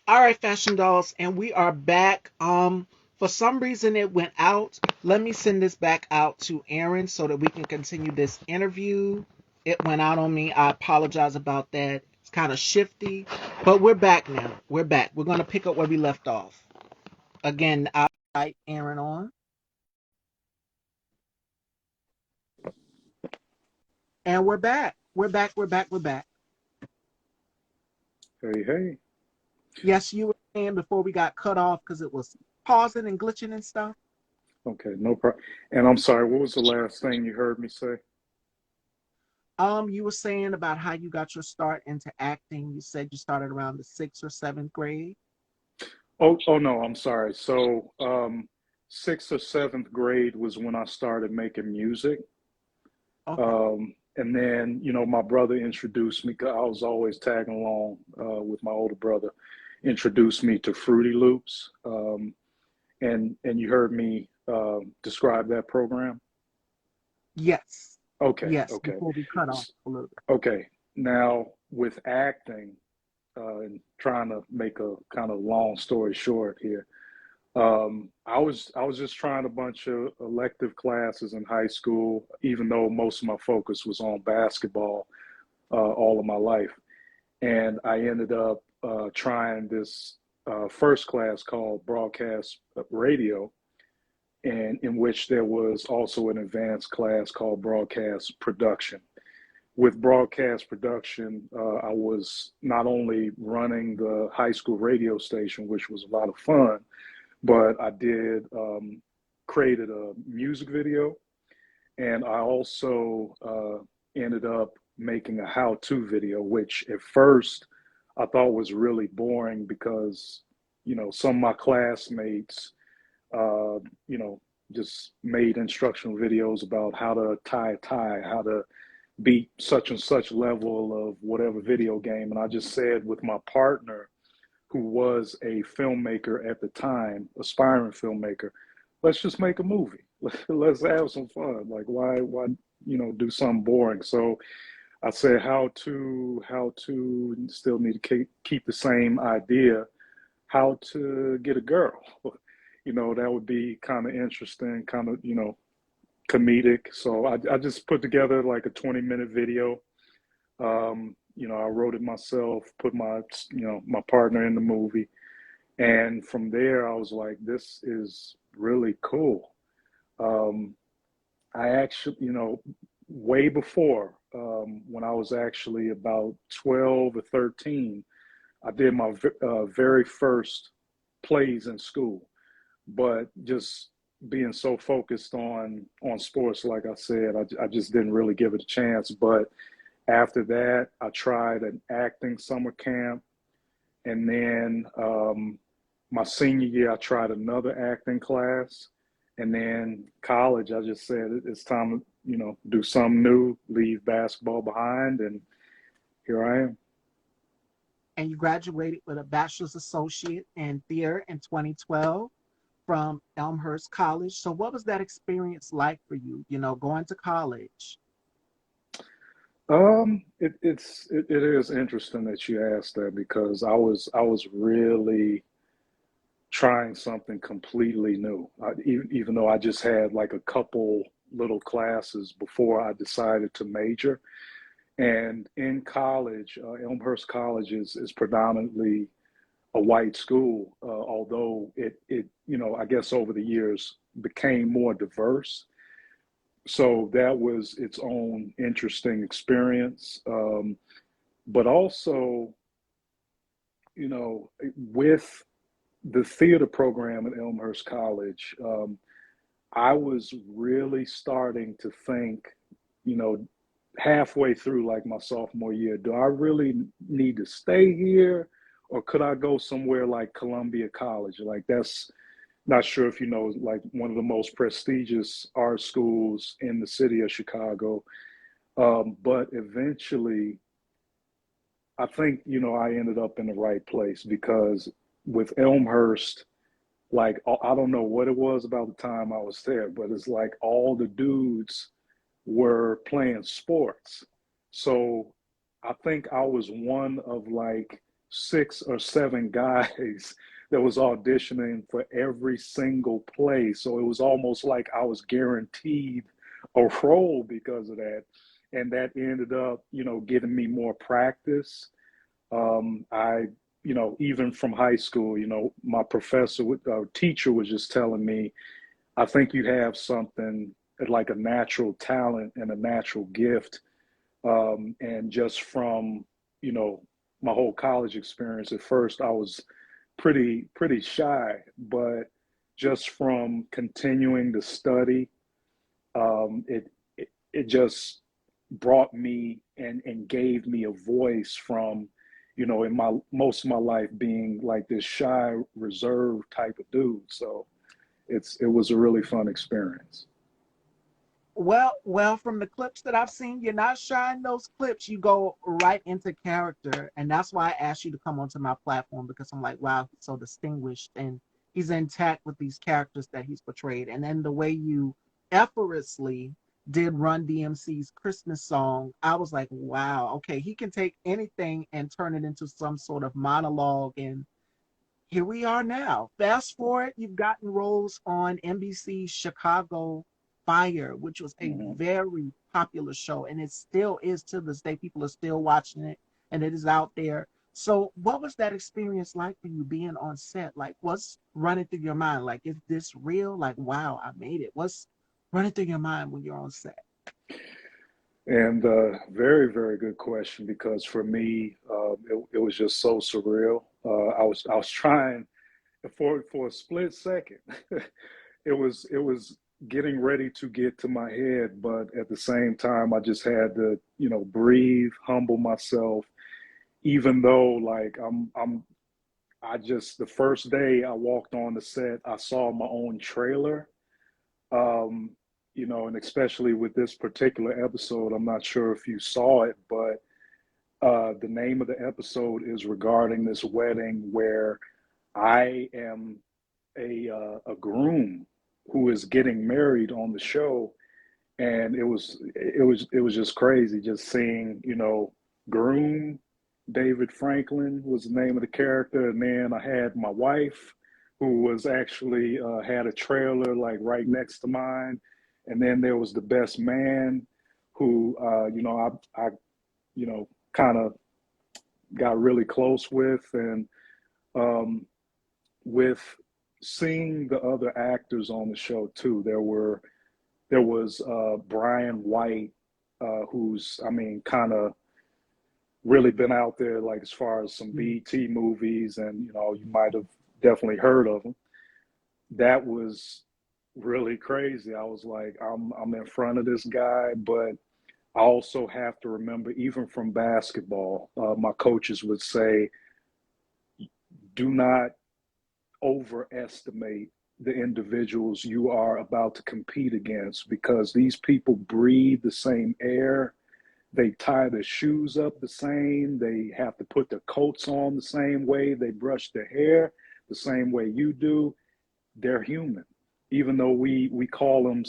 All right, fashion dolls, and we are back. For some reason it went out. Let me send this back out to Aaron so that we can continue this interview. It went out on me. I apologize about that. It's kind of shifty, but we're back now. We're back. We're gonna pick up where we left off. Again, I'll invite Aaron on, and we're back. We're back. We're back. We're back. Hey, hey. Yes, you were saying before we got cut off because it was pausing and glitching and stuff. Okay, no problem. And I'm sorry, what was the last thing you heard me say? You were saying about how you got your start into acting. You said you started around the sixth or seventh grade. Oh no, I'm sorry. So, sixth or seventh grade was when I started making music. Okay. And then, my brother introduced me, 'cause I was always tagging along with my older brother, introduced me to Fruity Loops. And you heard me describe that program? Yes. Okay, Yes. okay. Before we cut off a little bit. Okay. Now, with acting, and trying to make a kind of long story short here, I was just trying a bunch of elective classes in high school, even though most of my focus was on basketball all of my life, and I ended up trying this first class called broadcast radio, and in which there was also an advanced class called broadcast production. With broadcast production, I was not only running the high school radio station, which was a lot of fun, but I did created a music video, and I also ended up making a how-to video, which at first I thought was really boring because some of my classmates, uh, you know, just made instructional videos about how to tie a tie, how to beat such and such level of whatever video game. And I just said with my partner, who was a filmmaker at the time, aspiring filmmaker, let's just make a movie. Let's have some fun. Like why, do something boring. So I said how to still need to keep the same idea, how to get a girl. That would be kind of interesting, kind of, comedic. So I just put together like a 20-minute video. I wrote it myself, put my partner in the movie. And from there, I was like, this is really cool. Um, I actually, way before, when I was actually about 12 or 13, I did my very first plays in school. But just being so focused on sports, like I said, I just didn't really give it a chance. But after that, I tried an acting summer camp, and then my senior year, I tried another acting class, and then college, I just said it's time to do something new, leave basketball behind, and here I am. And you graduated with a bachelor's associate in theater in 2012 from Elmhurst College. So what was that experience like for you, going to college? It is interesting that you asked that because I was really trying something completely new. Even though I just had like a couple little classes before I decided to major. And in college, Elmhurst College is predominantly a white school, although it I guess over the years became more diverse. So that was its own interesting experience. But also, with the theater program at Elmhurst College, I was really starting to think, you know, halfway through like my sophomore year, do I really need to stay here or could I go somewhere like Columbia College? Like that's not sure if you know, like one of the most prestigious art schools in the city of Chicago. But eventually, I think, I ended up in the right place because with Elmhurst, like I don't know what it was about the time I was there, but it's like all the dudes were playing sports. So I think I was one of like 6 or 7 guys that was auditioning for every single play. So it was almost like I was guaranteed a role because of that. And that ended up, getting me more practice. I, even from high school, my professor, teacher was just telling me, I think you have something like a natural talent and a natural gift. And just from, you know, my whole college experience, at first I was pretty shy, but just from continuing to study, it just brought me and gave me a voice from, in my most of my life being like this shy, reserved type of dude. So it was a really fun experience. Well, from the clips that I've seen, you're not shy in those clips. You go right into character, and that's why I asked you to come onto my platform because I'm like, wow, he's so distinguished and he's intact with these characters that he's portrayed. And then the way you effortlessly did Run DMC's Christmas song, I was like, wow, okay, he can take anything and turn it into some sort of monologue, and here we are now. Fast forward, you've gotten roles on NBC's Chicago Fire, which was a Mhm. very popular show, and it still is to this day. People are still watching it, and it is out there. So, what was that experience like for you being on set? Like, what's running through your mind? Like, is this real? Like, wow, I made it. What's running through your mind when you're on set? And very, very good question because for me, it was just so surreal. I was trying for a split second. It was getting ready to get to my head, but at the same time, I just had to, breathe, humble myself. Even though, like, I just the first day I walked on the set, I saw my own trailer. Um, and especially with this particular episode, I'm not sure if you saw it, but the name of the episode is regarding this wedding where I am a groom who is getting married on the show, and it was just crazy just seeing, groom David Franklin was the name of the character, and then I had my wife who was actually had a trailer like right next to mine, and then there was the best man who I kind of got really close with, and um, with seeing the other actors on the show too. There was Brian White, who's, I mean, kind of really been out there, like as far as some Mm. BT movies, and you might have definitely heard of him. That was really crazy. I was like, I'm in front of this guy, but I also have to remember, even from basketball, my coaches would say, do not overestimate the individuals you are about to compete against because these people breathe the same air. They tie their shoes up the same. They have to put their coats on the same way. They brush their hair the same way you do. They're human. Even though we call them,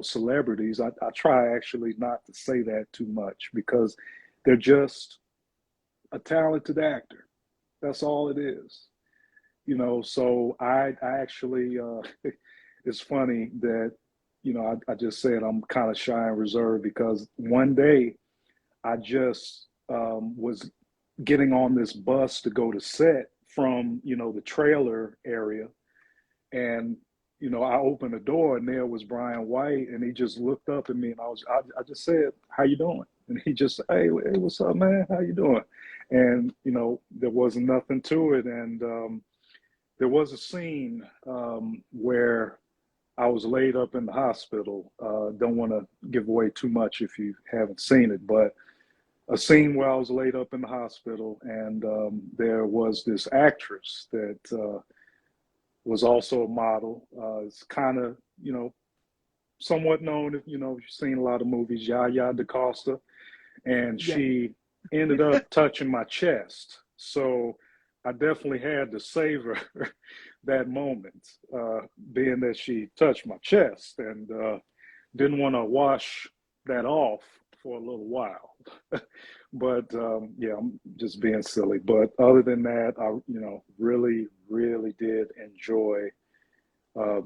celebrities, I try actually not to say that too much because they're just a talented actor. That's all it is. So I actually it's funny that I just said I'm kind of shy and reserved because one day I just was getting on this bus to go to set from the trailer area, and I opened the door and there was Brian White, and he just looked up at me, and I just said, "How you doing?" And he just said, "Hey, what's up, man? How you doing?" And there wasn't nothing to it, and there was a scene where I was laid up in the hospital. Don't want to give away too much if you haven't seen it, but a scene where I was laid up in the hospital, and there was this actress that was also a model. It's kind of, somewhat known if you've seen a lot of movies, Yaya DaCosta, and Yeah. she ended up touching my chest. So I definitely had to savor that moment, being that she touched my chest, and didn't want to wash that off for a little while. But yeah, I'm just being silly. But other than that, I really really did enjoy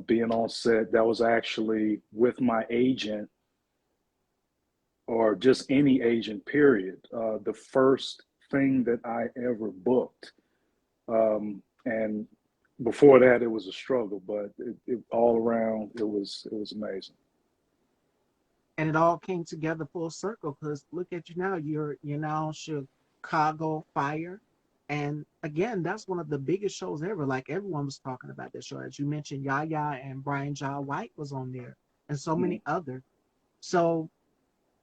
being on set. That was actually with my agent, or just any agent, period. The first thing that I ever booked. And before that, it was a struggle, but all around, it was amazing. And it all came together full circle because look at you now. You're now Chicago Fire. And again, that's one of the biggest shows ever. Like everyone was talking about that show. As you mentioned, Yaya and Brian John White was on there and so Mm-hmm. many others. So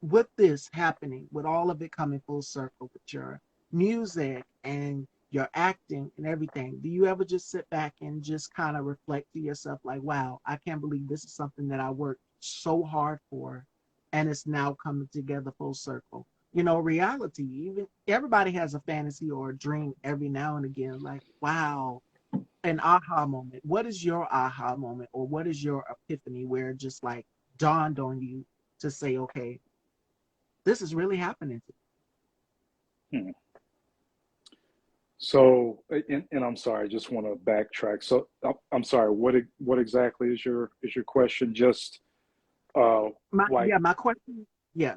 with this happening, with all of it coming full circle with your music and your acting and everything, do you ever just sit back and just kind of reflect to yourself, like, wow, I can't believe this is something that I worked so hard for and it's now coming together full circle? You know, reality, even everybody has a fantasy or a dream every now and again, like, wow, an aha moment. What is your aha moment, or what is your epiphany where it just like dawned on you to say, okay, this is really happening to Hmm. So, and I'm sorry, I just want to backtrack. So, I'm sorry. What exactly is your question? Just uh, like, my question, yeah,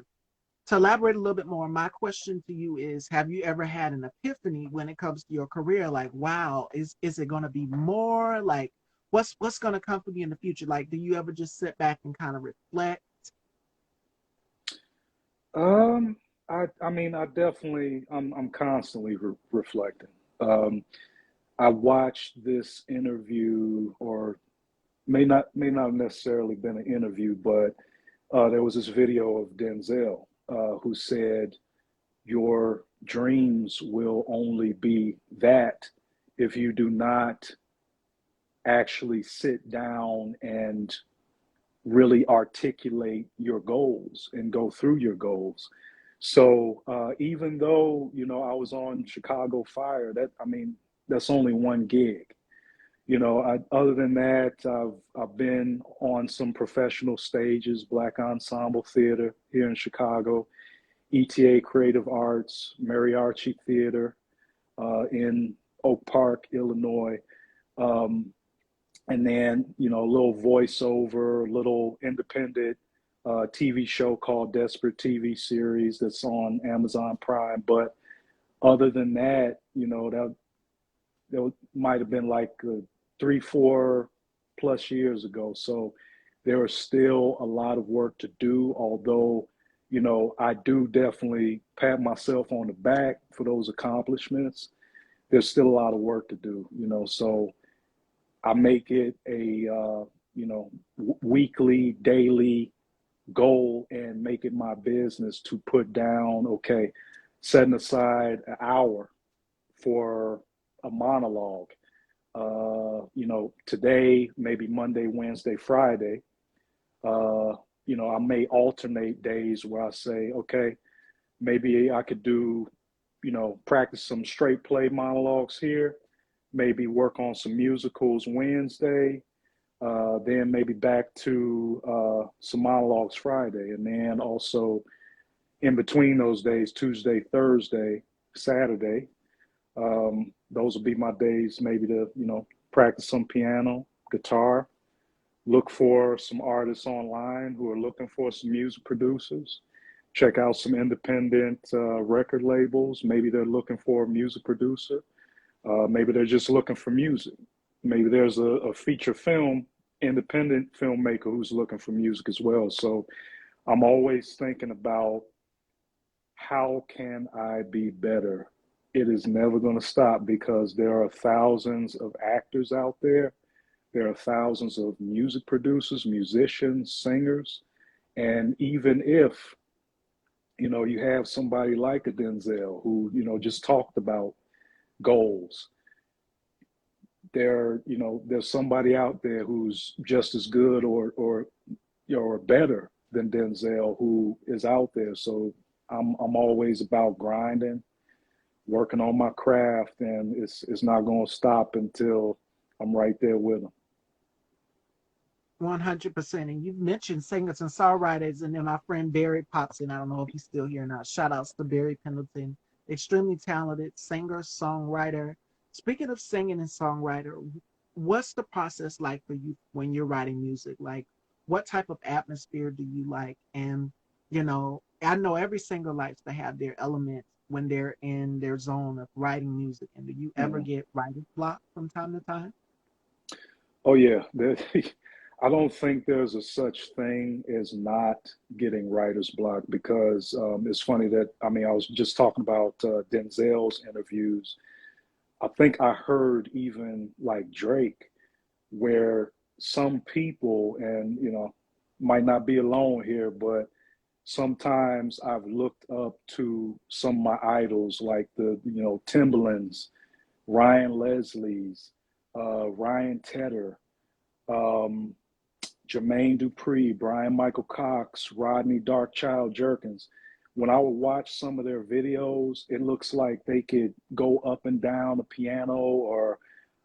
to elaborate a little bit more, my question to you is, have you ever had an epiphany when it comes to your career? Like, wow, is it going to be more like what's going to come for me in the future? Like, do you ever just sit back and kind of reflect? um, I mean, I'm constantly reflecting. Um, I watched this interview, or may not necessarily been an interview, but there was this video of Denzel who said, "Your dreams will only be that if you do not actually sit down and really articulate your goals and go through your goals." So even though I was on Chicago Fire, I mean that's only one gig. Other than that, I've been on some professional stages, Black Ensemble Theater here in Chicago, ETA Creative Arts, Mariachi Theater in Oak Park, Illinois. Um, and then, a little voiceover, a little independent TV show called Desperate TV Series that's on Amazon Prime. But other than that, that might have been like 3, 4 plus years ago. So there is still a lot of work to do, although, I do definitely pat myself on the back for those accomplishments. There's still a lot of work to do, so I make it a, weekly, daily goal and make it my business to put down, okay, setting aside an hour for a monologue. Today, maybe Monday, Wednesday, Friday, uh, I may alternate days where I say, okay, maybe I could do, practice some straight play monologues here, maybe work on some musicals Wednesday, then maybe back to some monologues Friday. And then also in between those days, Tuesday, Thursday, Saturday, those will be my days maybe to, practice some piano, guitar, look for some artists online who are looking for some music producers, check out some independent record labels. Maybe they're looking for a music producer. Maybe they're just looking for music. Maybe there's a feature film independent filmmaker who's looking for music as well. So I'm always thinking about how can I be better. It is never going to stop because there are thousands of actors out there. There are thousands of music producers, musicians, singers. And even if, you have somebody like a Denzel who, just talked about goals, there's somebody out there who's just as good or better than Denzel who is out there. So I'm always about grinding, working on my craft, and it's not going to stop until I'm right there with them. 100%. And you've mentioned singers and songwriters, and then my friend Barry pops in. I don't know if he's still here or not. Shout outs to Barry Pendleton, extremely talented singer, songwriter. Speaking of singing and songwriter, what's the process like for you when you're writing music? Like, what type of atmosphere do you like? And, I know every singer likes to have their elements when they're in their zone of writing music. And do you ever Mhm. get writer's block from time to time? Oh yeah, I don't think there's a such thing as not getting writer's block because it's funny that I mean I was just talking about Denzel's interviews. I think I heard even like Drake, where some people, and might not be alone here, but sometimes I've looked up to some of my idols like the Timbalands, Ryan Leslie's, Ryan Tedder, um, Jermaine Dupri, Brian Michael Cox, Rodney Darkchild Jerkins. When I would watch some of their videos, it looks like they could go up and down the piano or,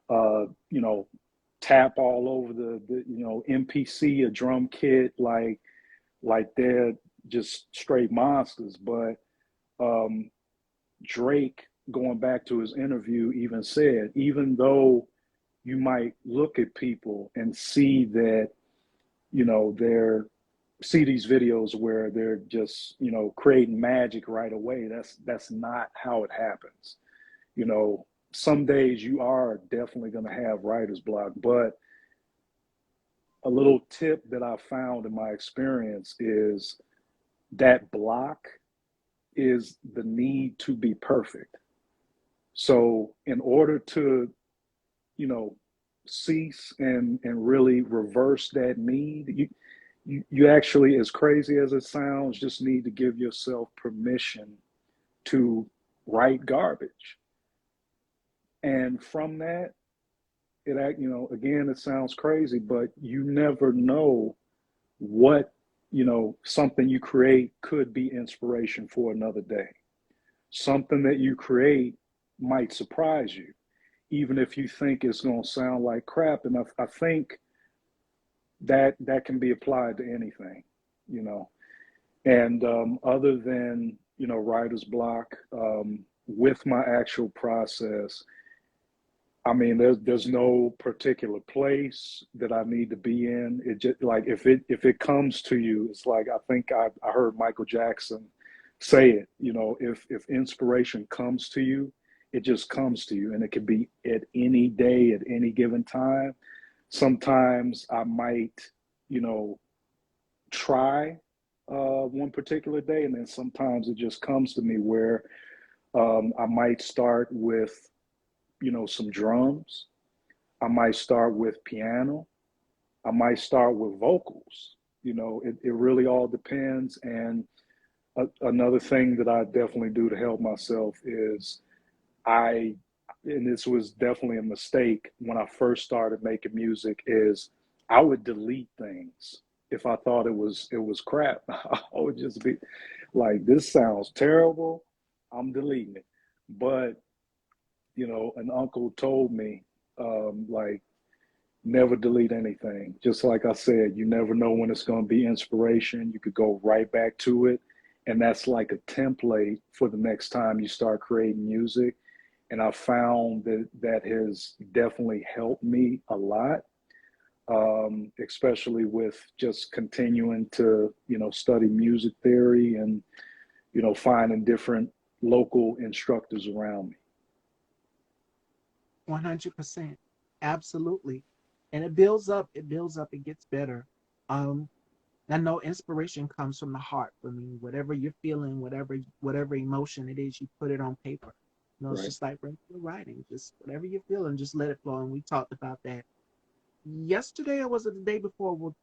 uh, you know, tap all over the MPC, a drum kit, like they're just straight monsters. But um, Drake, going back to his interview, even said, even though you might look at people and see that they're see these videos where they're just creating magic right away. That's not how it happens. Some days you are definitely going to have writer's block, but a little tip that I found in my experience is that block is the need to be perfect. So in order to you know cease and really reverse that need, you actually, as crazy as it sounds, just need to give yourself permission to write garbage. And from that, again, it sounds crazy, but you never know what, something you create could be inspiration for another day. Something that you create might surprise you, even if you think it's going to sound like crap. And I think that can be applied to anything, you know. And other than writer's block, with my actual process, I mean, there's no particular place that I need to be in. It just like if it comes to you, it's like I think I heard Michael Jackson say it. If inspiration comes to you, it just comes to you, and it could be at any day, at any given time. Sometimes I might, you know, try one particular day, and then sometimes it just comes to me where I might start with some drums. I might start with piano. I might start with vocals. It really all depends. And another thing that I definitely do to help myself is I, and this was definitely a mistake when I first started making music, is I would delete things if I thought it was crap. I would just be like, this sounds terrible. I'm deleting it. But an uncle told me, like, never delete anything. Just like I said, you never know when it's going to be inspiration. You could go right back to it. And that's like a template for the next time you start creating music. And I found that has definitely helped me a lot, especially with just continuing to, study music theory and, finding different local instructors around me. 100%. Absolutely. And it builds up, it gets better. Um, I know inspiration comes from the heart for me. Whatever you're feeling, whatever emotion it is, you put it on paper. It's Right. just like regular writing. Just whatever you're feeling, just let it flow. And we talked about that yesterday, or was it the day before? With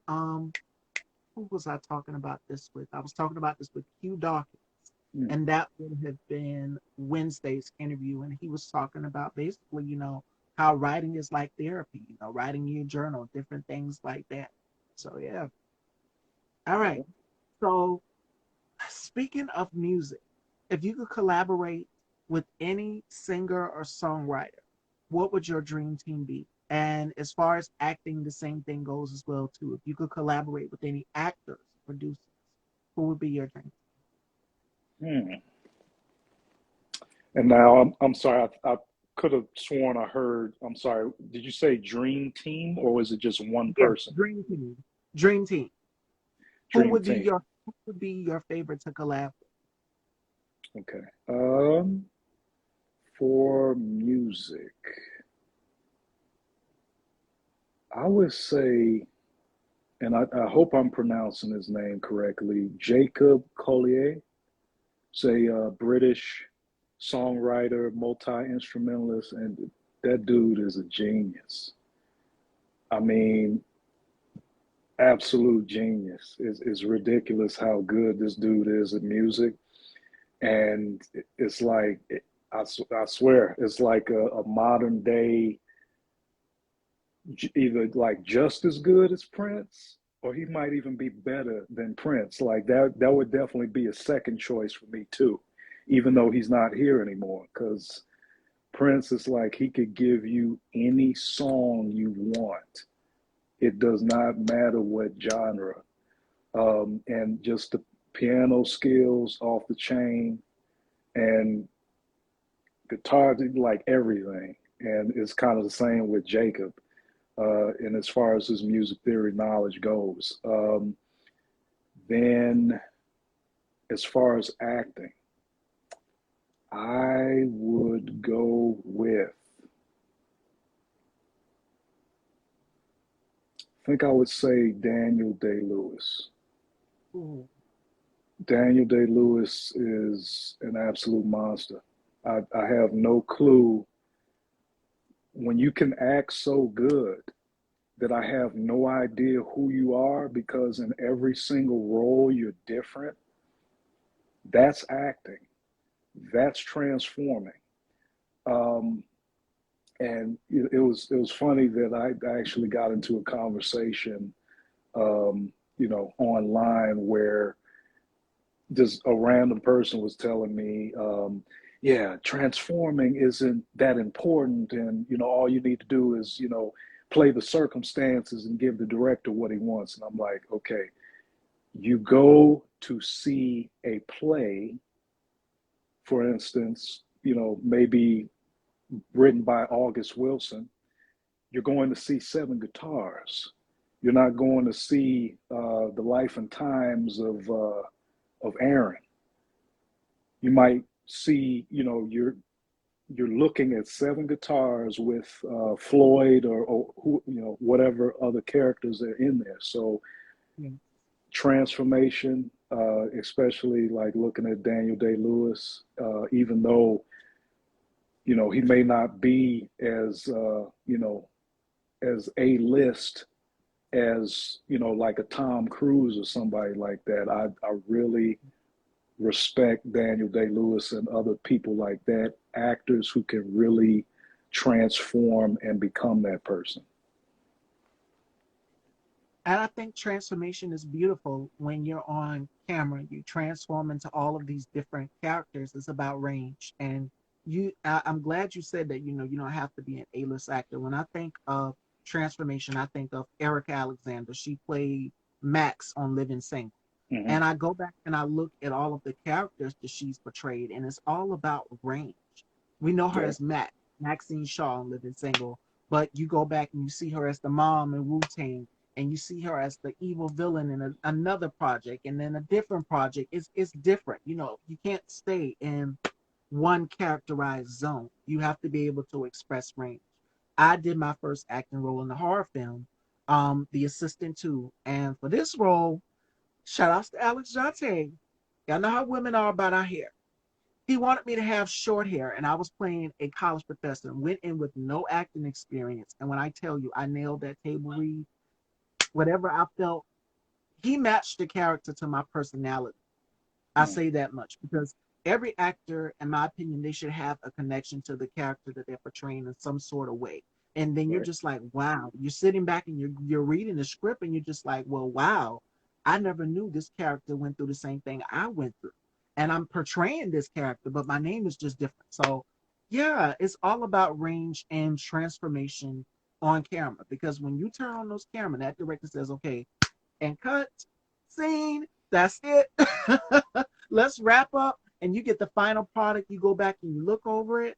who was I talking about this with? I was talking about this with Q Dawkins, Mm. and that would have been Wednesday's interview. And he was talking about basically, how writing is like therapy. Writing your journal, different things like that. So yeah. All right. Yeah. So speaking of music, if you could collaborate with any singer or songwriter, what would your dream team be? And as far as acting, the same thing goes as well too. If you could collaborate with any actors, producers, who would be your dream? Hmm. And now I'm sorry, I could have sworn I heard. I'm sorry. Did you say dream team or was it just one Yes, person? dream team. Dream team. Dream team. Who would be your favorite to collab Okay. For music, I would say, and I hope I'm pronouncing his name correctly, Jacob Collier. Say British songwriter, multi-instrumentalist, and that dude is a genius. I mean, absolute genius. It's ridiculous how good this dude is at music. And it's like, I swear, it's like a modern day, either like just as good as Prince, or he might even be better than Prince. Like that would definitely be a second choice for me too, even though he's not here anymore. Because Prince is like he could give you any song you want. It does not matter what genre. And just the piano skills off the chain and guitar, like everything. And it's kind of the same with Jacob. And as far as his music theory knowledge goes, then as far as acting, I would go with, I think I would say Daniel Day Lewis. with? Daniel Day Lewis is an absolute monster. I have no clue when you can act so good that I have no idea who you are because in every single role you're different. That's acting. That's transforming. Um, and it was funny that I actually got into a conversation, online where just a random person was telling me, yeah, transforming isn't that important, and all you need to do is play the circumstances and give the director what he wants. And I'm like, okay, you go to see a play, for instance, maybe written by August Wilson, you're going to see seven guitars. You're not going to see the life and times of Aaron. You might see, you're looking at seven guitars with Floyd or who, whatever other characters are in there. So Yeah. transformation, especially like looking at Daniel Day Lewis, even though he may not be as a list as like a Tom Cruise or somebody like that. I really respect Daniel Day Lewis and other people like that, actors who can really transform and become that person. And I think transformation is beautiful when you're on camera. You transform into all of these different characters. It's about range. And I'm glad you said that, you don't have to be an A-list actor. When I think of transformation, I think of Erica Alexander. She played Max on Living Single. Mm-hmm. And I go back and I look at all of the characters that she's portrayed, and it's all about range. We know her Yeah, as Maxine Shaw in Living Single, but you go back and you see her as the mom in Wu Tang, and you see her as the evil villain in another project, and then a different project. It's different. You can't stay in one characterized zone. You have to be able to express range. I did my first acting role in the horror film, The Assistant too, and for this role, shout outs to Alex Jante. Y'all know how women are about our hair. He wanted me to have short hair, and I was playing a college professor and went in with no acting experience. And when I tell you, I nailed that table read. Whatever I felt, he matched the character to my personality. I mm, say that much because every actor, in my opinion, they should have a connection to the character that they're portraying in some sort of way. And then you're right. just like, wow, you're sitting back and you're reading the script and you're just like, well, wow, I never knew this character went through the same thing I went through. And I'm portraying this character, but my name is just different. So yeah, it's all about range and transformation on camera, because when you turn on those camera, that director says, okay, and cut, scene, that's it. Let's wrap up, and you get the final product. You go back and you look over it.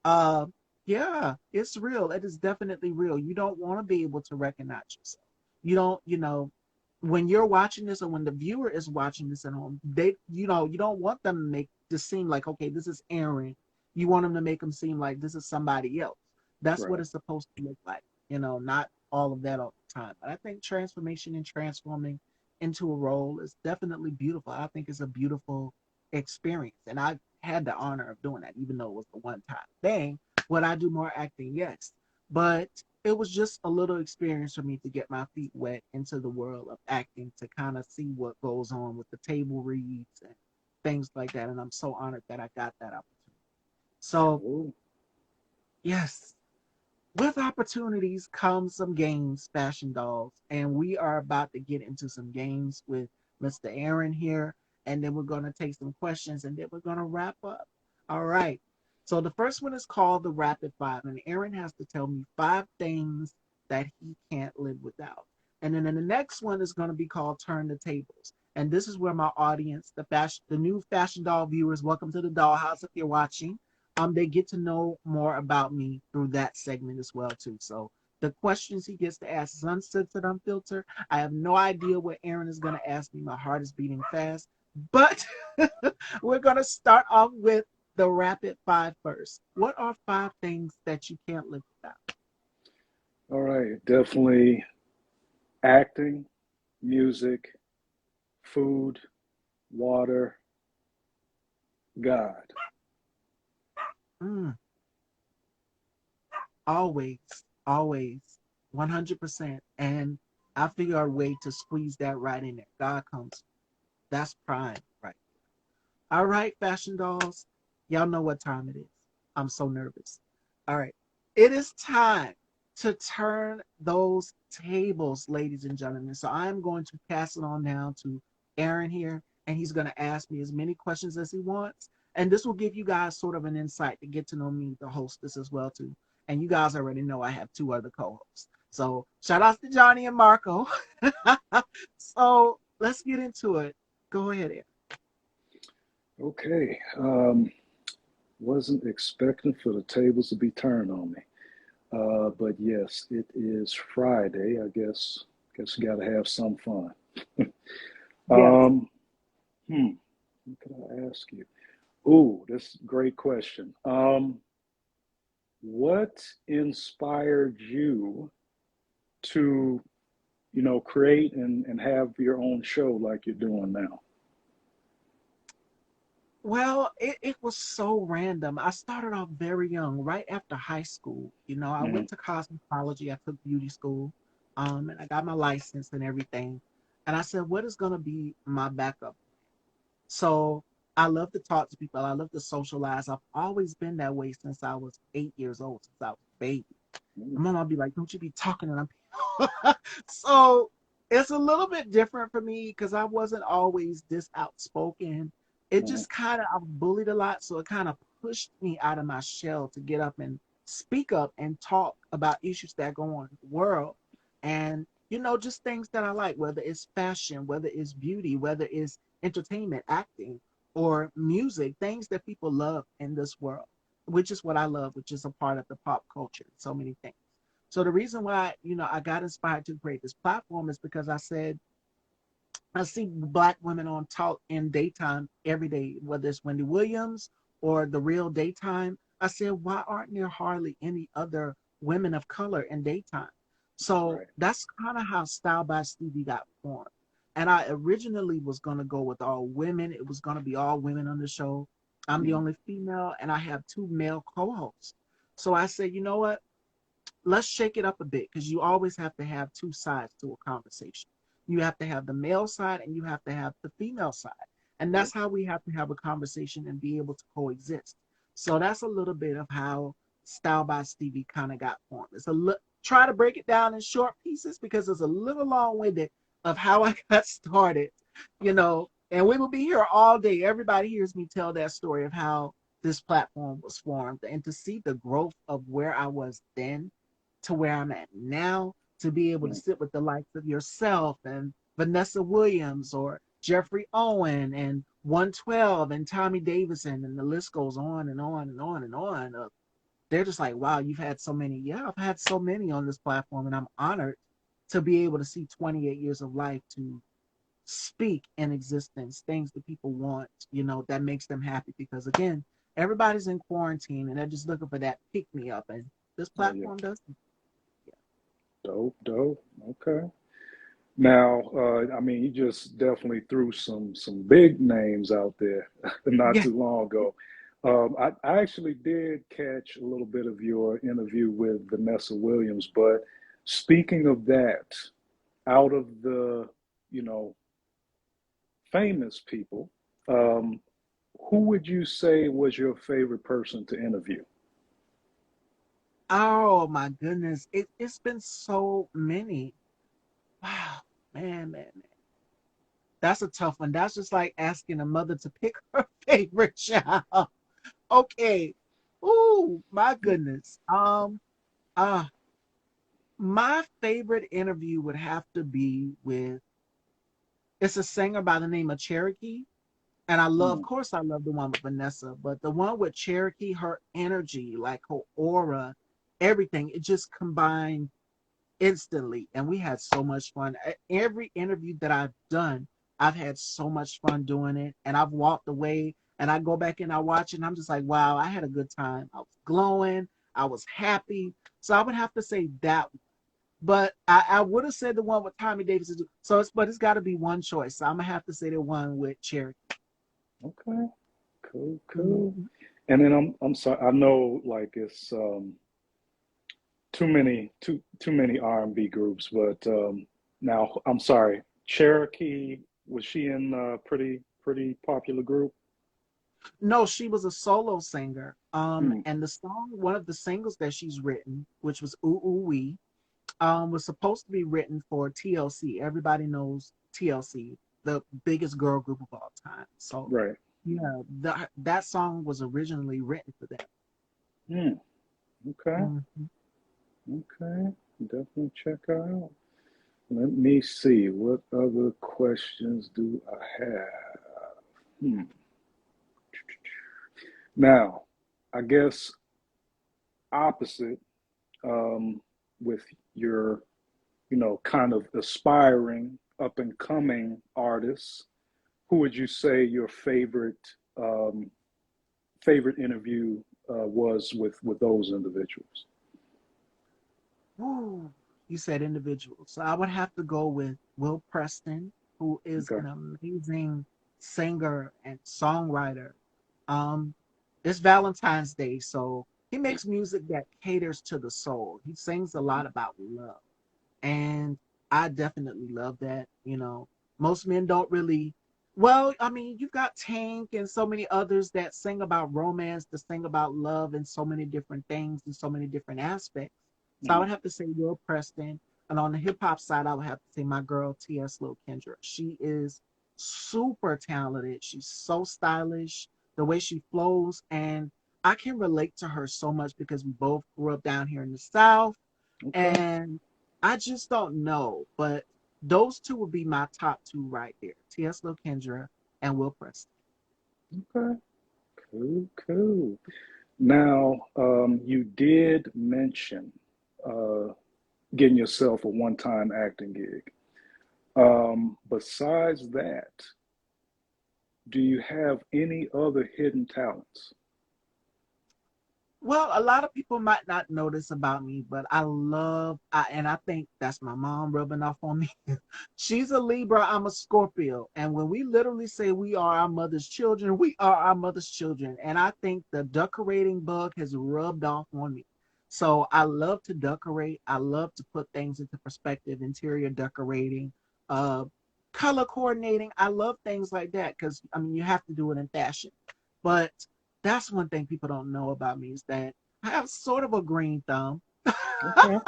Uh, yeah, it's real. It is definitely real. You don't want to be able to recognize yourself. You don't, when you're watching this, or when the viewer is watching this at home, you don't want them to make this seem like, okay, this is Aaron. You want them to make them seem like this is somebody else. That's what Right. it's supposed to look like. Not all of that all the time. But I think transformation and transforming into a role is definitely beautiful. I think it's a beautiful experience. And I had the honor of doing that, even though it was the one time thing. Would I do more acting? Yes. But it was just a little experience for me to get my feet wet into the world of acting, to kind of see what goes on with the table reads and things like that. And I'm so honored that I got that opportunity. So, Cool. yes, with opportunities come some games, Fashion Dolls, and we are about to get into some games with Mr. Aaron here, and then we're going to take some questions, and then we're going to wrap up. All right. So the first one is called the Rapid Five, and Aaron has to tell me five things that he can't live without. And then the next one is going to be called Turn the Tables. And this is where my audience, the new Fashion Doll viewers, welcome to the Dollhouse if you're watching, they get to know more about me through that segment as well too. So the questions he gets to ask is uncensored, unfiltered. I have no idea what Aaron is going to ask me. My heart is beating fast, but we're going to start off with the rapid five first. What are five things that you can't live without? All right. Definitely acting, music, food, water, God. Mm, always, always, 100%. And I figure a way to squeeze that right in there. God comes. That's prime, right? All right, Fashion Dolls. Y'all know what time it is. I'm so nervous. All right. It is time to turn those tables, ladies and gentlemen. So I'm going to pass it on now to Aaron here, and he's going to ask me as many questions as he wants. And this will give you guys sort of an insight to get to know me, the hostess, as well too. And you guys already know I have two other co-hosts. So shout out to Johnny and Marco. So let's get into it. Go ahead, Aaron. Okay. Wasn't expecting for the tables to be turned on me. But yes, it is Friday. I guess you gotta have some fun. Yes. Um, what could I ask you? Ooh, this is a great question. What inspired you to, create and have your own show like you're doing now? Well, it was so random. I started off very young, right after high school. I Hmm. went to cosmetology. I took beauty school, and I got my license and everything. And I said, what is going to be my backup? So I love to talk to people. I love to socialize. I've always been that way since I was 8 years old, since I was a baby. My mom would be like, don't you be talking to them people. So it's a little bit different for me because I wasn't always this outspoken. It Hmm. just kind of, I was bullied a lot. So it kind of pushed me out of my shell to get up and speak up and talk about issues that go on in the world. And, just things that I like, whether it's fashion, whether it's beauty, whether it's entertainment, acting, or music, things that people love in this world, which is what I love, which is a part of the pop culture, so many things. So the reason why, I got inspired to create this platform is because I said, I see black women on talk in daytime every day, whether it's Wendy Williams or the real daytime. I said, why aren't there hardly any other women of color in daytime? So Right. that's kind of how Style by Stevie got formed. And I originally was going to go with all women. It was going to be all women on the show. I'm the Hmm. only female, and I have two male co hosts. So I said, you know what? Let's shake it up a bit because you always have to have two sides to a conversation. You have to have the male side and you have to have the female side. And Yep. that's how we have to have a conversation and be able to coexist. So that's a little bit of how Style by Stevie kind of got formed. Try to break it down in short pieces because it's a little long winded of how I got started, and we will be here all day. Everybody hears me tell that story of how this platform was formed and to see the growth of where I was then to where I'm at now, to be able to Mm. sit with the likes of yourself and Vanessa Williams or Jeffrey Owen and 112 and Tommy Davidson, and the list goes on and on and on and on. They're just like, wow, you've had so many. Yeah, I've had so many on this platform, and I'm honored to be able to see 28 years of life to speak in existence, things that people want, that makes them happy. Because again, everybody's in quarantine and they're just looking for that pick me up, and this Oh yeah, platform does. dope, dope. Okay. Now, I mean, you just definitely threw some big names out there not Yeah. too long ago. I actually did catch a little bit of your interview with Vanessa Williams, but speaking of that, out of the, you know, famous people, um, who would you say was your favorite person to interview? Oh my goodness, it's been so many. Wow, man. That's a tough one. That's just like asking a mother to pick her favorite child. Okay. Ooh, my goodness. Uh, my favorite interview would have to be with, it's a singer by the name of Cherokee. And of Mm, course, I love the one with Vanessa, but the one with Cherokee, her energy, like her aura, everything, it just combined instantly. And we had so much fun. Every interview that I've done, I've had so much fun doing it. And I've walked away and I go back and I watch it and I'm just like, wow, I had a good time. I was glowing. I was happy. So I would have to say that. But I would have said the one with Tommy Davis. But it's got to be one choice. So I'm gonna have to say the one with Cherokee. okay, cool, cool. Mhm. And then I'm sorry, I know like it's too many R&B groups, but now I'm sorry, Cherokee, was she in a pretty popular group? No, she was a solo singer. Hmm. And the song, one of the singles that she's written, which was Ooh Ooh Wee, was supposed to be written for TLC. Everybody knows TLC, the biggest girl group of all time. So Right. yeah, that song was originally written for them. Hmm. Okay. Mhm. Okay. Definitely check her out. Let me see. What other questions do I have? Hmm. Now, I guess opposite, with your, kind of aspiring up and coming artists, who would you say your um, favorite interview was with those individuals? Ooh, you said individuals. So I would have to go with Will Preston, who is Okay. an amazing singer and songwriter. Um, it's Valentine's Day, so he makes music that caters to the soul. He sings a lot about love. And I definitely love that. Most men don't really. Well, I mean, you've got Tank and so many others that sing about romance, that sing about love and so many different things and so many different aspects. So I Mm, would have to say Will Preston. And on the hip hop side, I would have to say my girl T.S. Lil Kendra. She is super talented. She's so stylish, the way she flows. And I can relate to her so much because we both grew up down here in the South, okay. and I just don't know, but those two would be my top two right there. T.S. Kendra and Will Preston. Okay. Cool. Cool. Now, you did mention uh, getting yourself a one-time acting gig. Besides that, do you have any other hidden talents? Well, a lot of people might not know this about me, but and I think that's my mom rubbing off on me. She's a Libra, I'm a Scorpio. And when we literally say we are our mother's children, we are our mother's children. And I think the decorating bug has rubbed off on me. So I love to decorate. I love to put things into perspective, interior decorating, uh, color coordinating. I love things like that because, I mean, you have to do it in fashion. But that's one thing people don't know about me is that I have sort of a green thumb. Okay.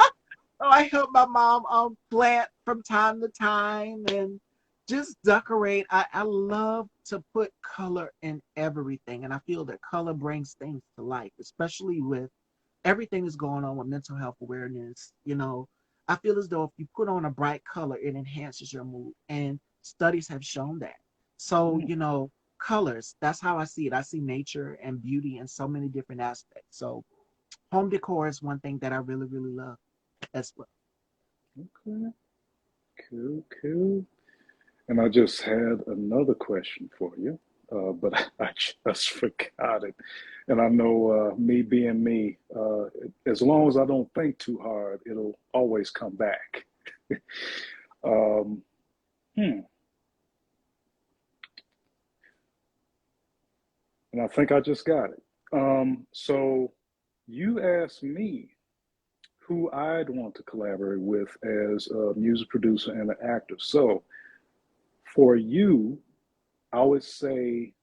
I help my mom plant from time to time and just decorate. I love to put color in everything, and I feel that color brings things to life, especially with everything is going on with mental health awareness. I feel as though if you put on a bright color, it enhances your mood, and studies have shown that. So, Mm, colors, that's how I see it. I see nature and beauty in so many different aspects. So, home decor is one thing that I really, really love as well. okay, cool, cool. And I just had another question for you, but I just forgot it. And I know me being me, as long as I don't think too hard, it'll always come back. Um, hmm. And I think I just got it. So you asked me who I'd want to collaborate with as a music producer and an actor. So for you, I would say,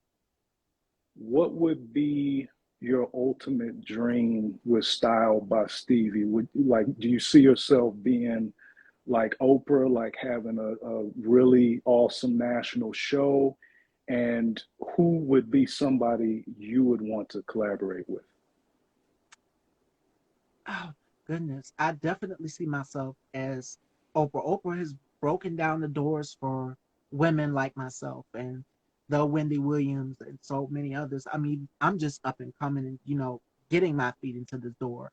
what would be your ultimate dream with Style by Stevie? Would like, do you see yourself being like Oprah, like having a really awesome national show? And who would be somebody you would want to collaborate with? Oh, goodness. I definitely see myself as Oprah. Oprah has broken down the doors for women like myself and the Wendy Williams and so many others. I mean, I'm just up and coming and, getting my feet into the door.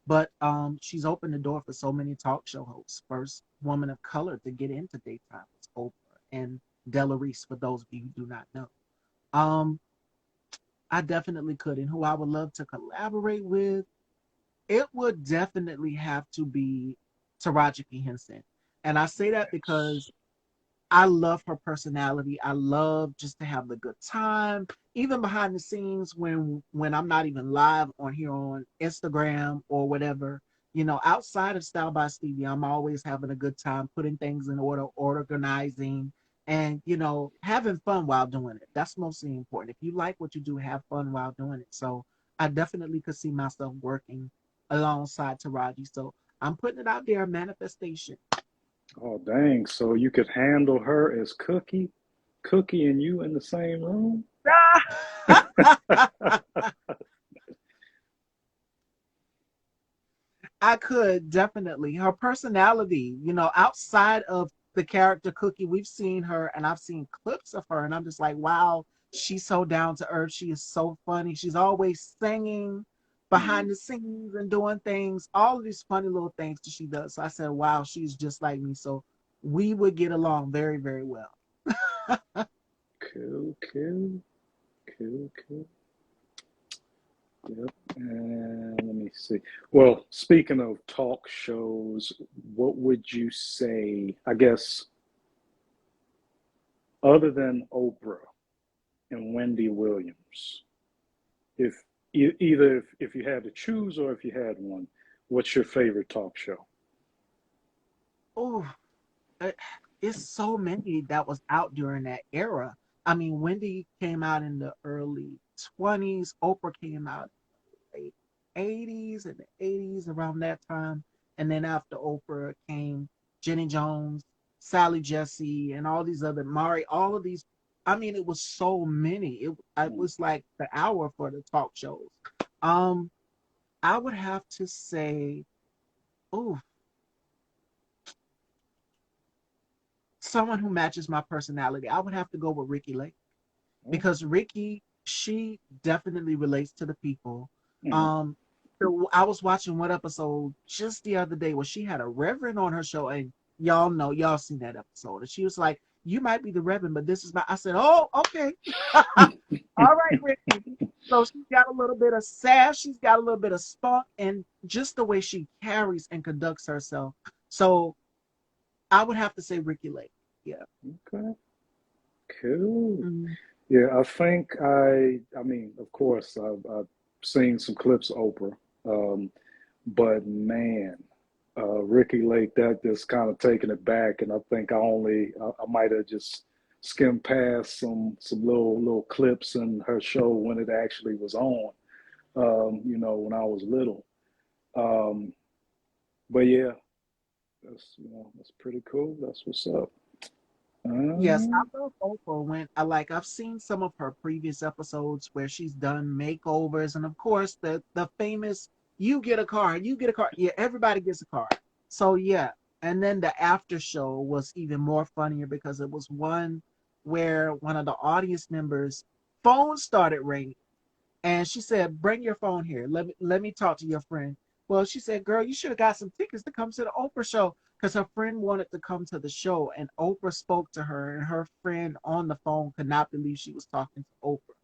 But she's opened the door for so many talk show hosts. First woman of color to get into daytime was Oprah and Della Reese, for those of you who do not know. Um, I definitely could. And who I would love to collaborate with, it would definitely have to be Taraji P. Henson. And I say that Nice. because I love her personality. I love just to have the good time, even behind the scenes when I'm not even live on here on Instagram or whatever. Outside of Style by Stevie, I'm always having a good time, putting things in order, organizing, and having fun while doing it. That's mostly important. If you like what you do, have fun while doing it. So I definitely could see myself working alongside Taraji. So I'm putting it out there, manifestation. Oh, dang. So you could handle her as Cookie, Cookie and you in the same room? I could definitely. Her personality, outside of the character Cookie, we've seen her and I've seen clips of her, and I'm just like, wow, she's so down to earth. She is so funny. She's always singing Hmm. behind the scenes and doing things, all of these funny little things that she does. So I said, wow, she's just like me. So we would get along very, very well. Cool, cool, cool, cool. Yep. And let me see. Well, speaking of talk shows, what would you say, I guess, other than Oprah and Wendy Williams, if either if you had to choose or if you had one, what's your favorite talk show? Oh, uh, it's so many that was out during that era. I mean, Wendy came out in the early 20s. Oprah came out in the late 80s and the 80s around that time. And then after Oprah came Jenny Jones, Sally Jesse, and all these other Mari, all of these. I mean, it was so many. It Hmm. was like the hour for the talk shows. Um, I would have to say, oh, someone who matches my personality. I would have to go with Ricky Lake. Oh. Because Ricky, she definitely relates to the people. Hmm. Um, so I was watching one episode just the other day where she had a reverend on her show, and y'all know, y'all seen that episode, and she was like, "You might be the reverend, but this is my." I said, "Oh, okay, all right, Ricky." So she's got a little bit of sass, she's got a little bit of spunk, and just the way she carries and conducts herself. So I would have to say Ricky Lake. Yeah. Okay, cool. Mm. Yeah, I think I mean, of course, I've seen some clips of Oprah, um, but man, Ricky Lake, that just kind of taken it back, and I think I might have just skimmed past some little clips in her show when it actually was on, when I was little. Um, but yeah, that's pretty cool. That's what's up. Yes, Uh, I love Oprah when I've seen some of her previous episodes where she's done makeovers, and of course the famous You get a card. You get a card. Yeah, everybody gets a card. So yeah, and then the after show was even more funnier because it was one where one of the audience members' phone started ringing, and she said, "Bring your phone here. Let me talk to your friend." Well, she said, "Girl, you should have got some tickets to come to the Oprah show," because her friend wanted to come to the show, and Oprah spoke to her, and her friend on the phone could not believe she was talking to Oprah.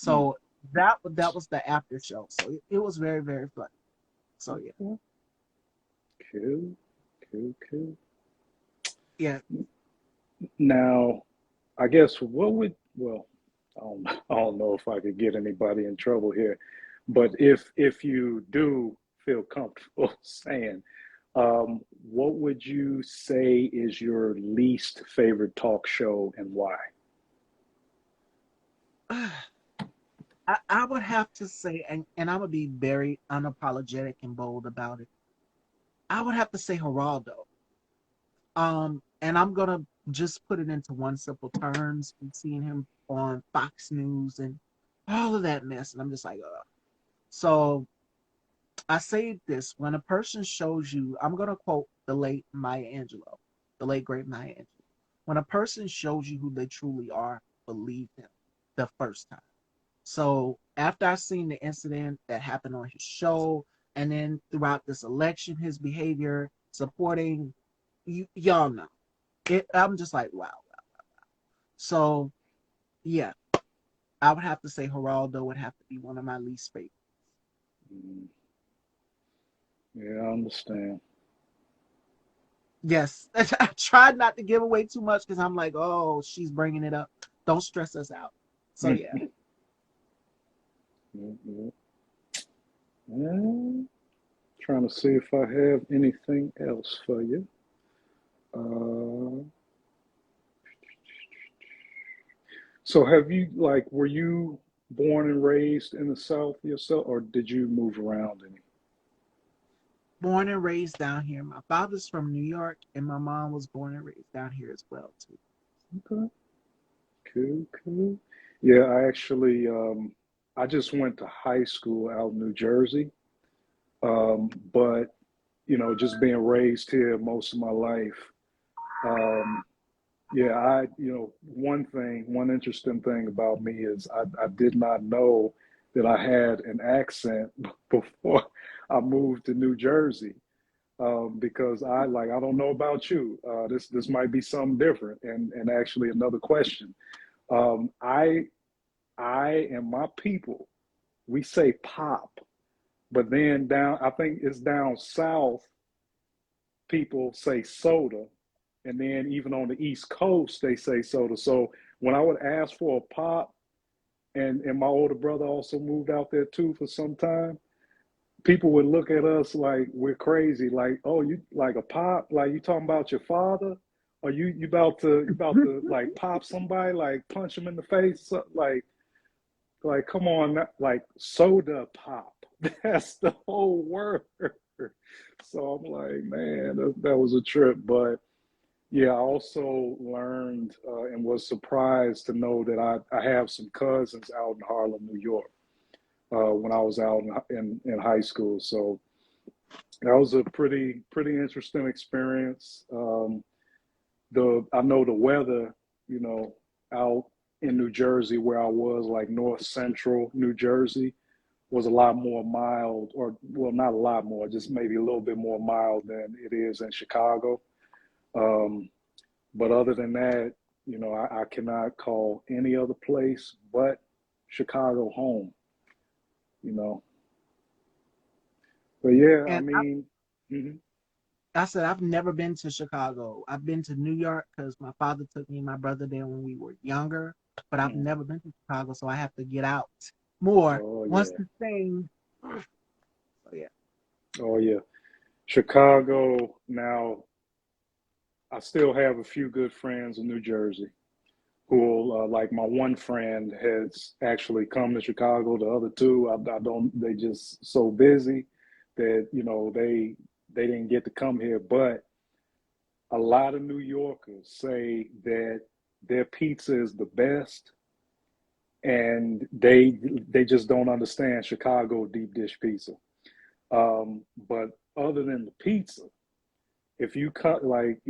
Mm. So that was the after show. So it was very very funny. So yeah, Okay. Cool, cool, cool. yeah. Now, I guess what would, well, I don't know if I could get anybody in trouble here, but if you do feel comfortable saying, what would you say is your least favorite talk show and why? I would have to say, and I'm gonna be very unapologetic and bold about it. I would have to say Geraldo. And I'm gonna just put it into one simple terms. We've seen him on Fox News and all of that mess, and I'm just like, ugh. So I say this: when a person shows you, I'm gonna quote the late Maya Angelou, the late great Maya Angelou. When a person shows you who they truly are, believe them the first time. So after I seen the incident that happened on his show, and then throughout this election, his behavior supporting y'all know it. I'm just like, wow. So yeah, I would have to say Geraldo would have to be one of my least favorite. Mm, yeah, I understand. Yes, I tried not to give away too much because I'm like, oh, she's bringing it up. Don't stress us out. So yeah, Mm, yeah. Trying to see if I have anything else for you. Uh, so have you like were you born and raised in the South yourself, or did you move around any? born and raised down here. My father's from New York, and my mom was born and raised down here as well too. Okay, cool, cool. Yeah, I actually I just went to high school out in New Jersey, but just being raised here most of my life. Um, Yeah, one interesting thing about me is I did not know that I had an accent before I moved to New Jersey. Because I don't know about you. This might be something different. And actually another question. Um, I I and my people, we say pop, but then I think it's down south, people say soda, and then even on the East Coast they say soda. So when I would ask for a pop, and my older brother also moved out there too for some time, people would look at us like we're crazy. Like, oh, you like a pop? Like you talking about your father? Or you about to like pop somebody? Like punch him in the face? Like come on, like soda pop. That's the whole word. So I'm like, man, that was a trip. But yeah, I also learned and was surprised to know that I have some cousins out in Harlem, New York, when I was out in high school. So that was a pretty interesting experience. The I know the weather, you know, out in New Jersey where I was, like north central New Jersey, was a lot more mild, or well, not a lot more, just maybe a little bit more mild than it is in Chicago. Um, but other than that, I cannot call any other place but Chicago home. You know, but yeah, I And mean, mhm, I said I've never been to Chicago. I've been to New York because my father took me and my brother there when we were younger, but I've mhm. never been to Chicago, so I have to get out more Oh once yeah, the thing. So yeah, oh yeah. Chicago. Now, I still have a few good friends in New Jersey who, like my one friend, has actually come to Chicago. The other two, I don't. They just so busy that they didn't get to come here. But a lot of New Yorkers say that their pizza is the best, and they just don't understand Chicago deep dish pizza. But other than the pizza, if you cut like,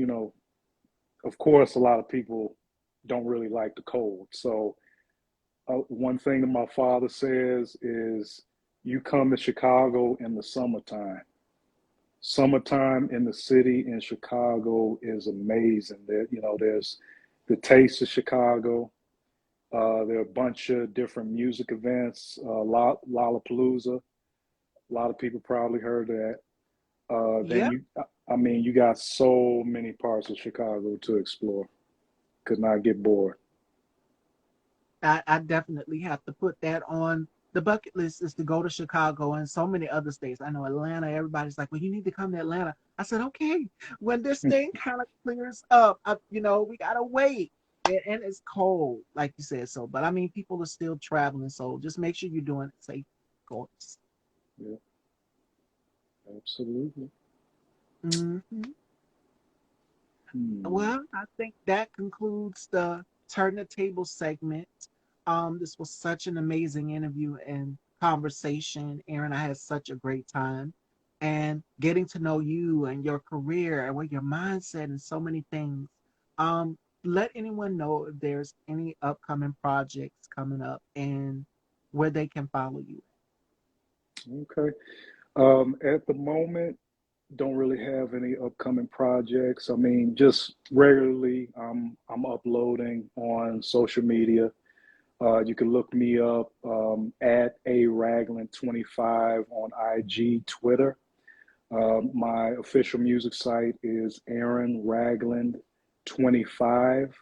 of course, a lot of people don't really like the cold. So one thing that my father says is, you come to Chicago in the summertime. Summertime in the city in Chicago is amazing. There's the taste of Chicago. There are a bunch of different music events. Lollapalooza. A lot of people probably heard that. Then Yep. you got so many parts of Chicago to explore. Could not get bored. I definitely have to put that on the bucket list is to go to Chicago and so many other states. I know Atlanta, everybody's like, well, you need to come to Atlanta. I said, okay, when this thing kind of clears up, we got to wait. And it's cold, like you said. So, but I mean, people are still traveling. So just make sure you're doing it safe, of course. Yeah, absolutely. Hmm. Hmm. Well, I think that concludes the Turn the Table segment. This was such an amazing interview and conversation. Aaron, I had such a great time. And getting to know you and your career and what your mindset and so many things. Let anyone know if there's any upcoming projects coming up and where they can follow you. Okay. At the moment, don't really have any upcoming projects. I mean, just regularly, I'm uploading on social media. You can look me up at a Ragland 25 on IG, Twitter. My official music site is Aaron Ragland 25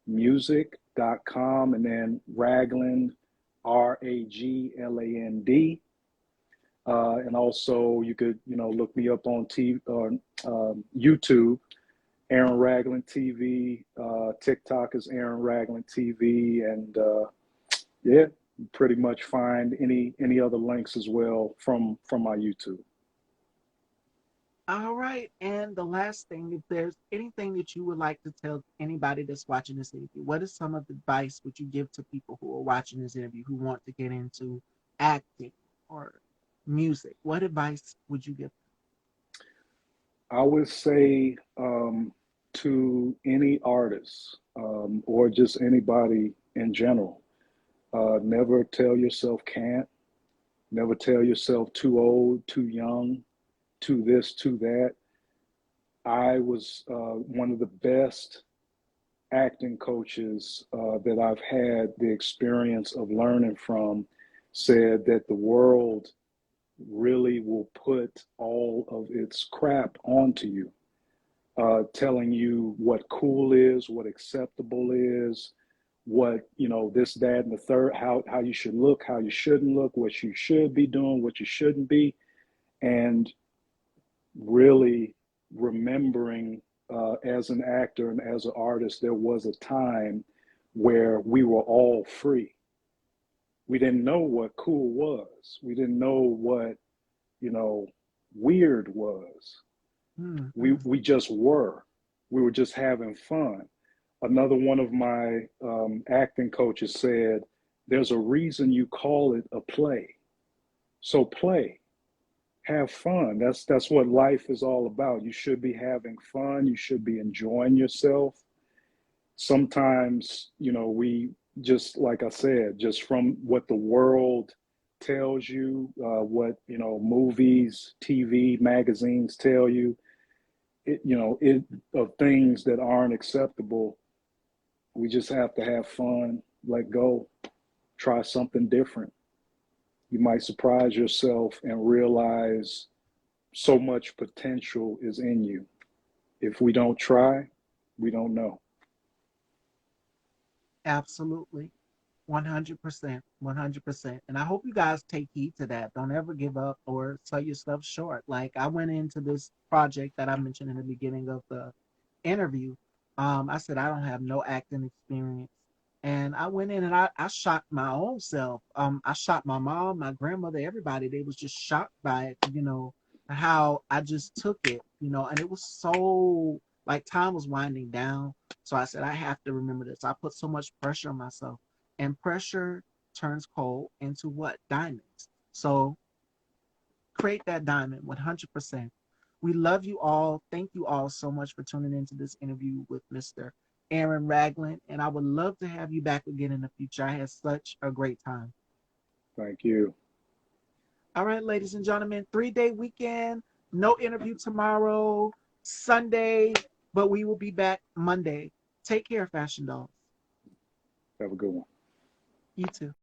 music.com, and then Ragland, Ragland. And also, you could, look me up on TV or YouTube, Aaron Ragland TV. TikTok is Aaron Ragland TV, and yeah, pretty much find any other links as well from my YouTube. All right. And the last thing, if there's anything that you would like to tell anybody that's watching this interview, what is some of the advice would you give to people who are watching this interview who want to get into acting or music? What advice would you give? I would say to any artist or just anybody in general, never tell yourself can't, never tell yourself too old, too young, too this, too that. I was one of the best acting coaches that I've had the experience of learning from, said that the world really will put all of its crap onto you, telling you what cool is, what acceptable is, what, this, that, and the third, how you should look, how you shouldn't look, what you should be doing, what you shouldn't be. And really remembering as an actor and as an artist, there was a time where we were all free. We didn't know what cool was. We didn't know what, you know, weird was. We Mm-hmm. we just were. We were just having fun. Another one of my acting coaches said, "There's a reason you call it a play. So play, have fun. That's what life is all about. You should be having fun. You should be enjoying yourself. Sometimes, we just, like I said, just from what the world tells you, what, movies, TV, magazines tell you, it of things that aren't acceptable. We just have to have fun, let go, try something different. You might surprise yourself and realize so much potential is in you. If we don't try, we don't know." Absolutely. 100%. 100%. And I hope you guys take heed to that. Don't ever give up or sell yourself short. Like I went into this project that I mentioned in the beginning of the interview. I said I don't have no acting experience. And I went in and I shocked my own self. I shocked my mom, my grandmother, everybody. They was just shocked by it, how I just took it, and it was so like time was winding down. So I said, I have to remember this. I put so much pressure on myself, and pressure turns coal into what? Diamonds. So Create that diamond 100%. We love you all. Thank you all so much for tuning into this interview with Mr. Aaron Ragland. And I would love to have you back again in the future. I had such a great time. Thank you. All right, ladies and gentlemen, 3-day weekend. No interview tomorrow, Sunday, but we will be back Monday. Take care, Fashion Dolls. Have a good one. You too.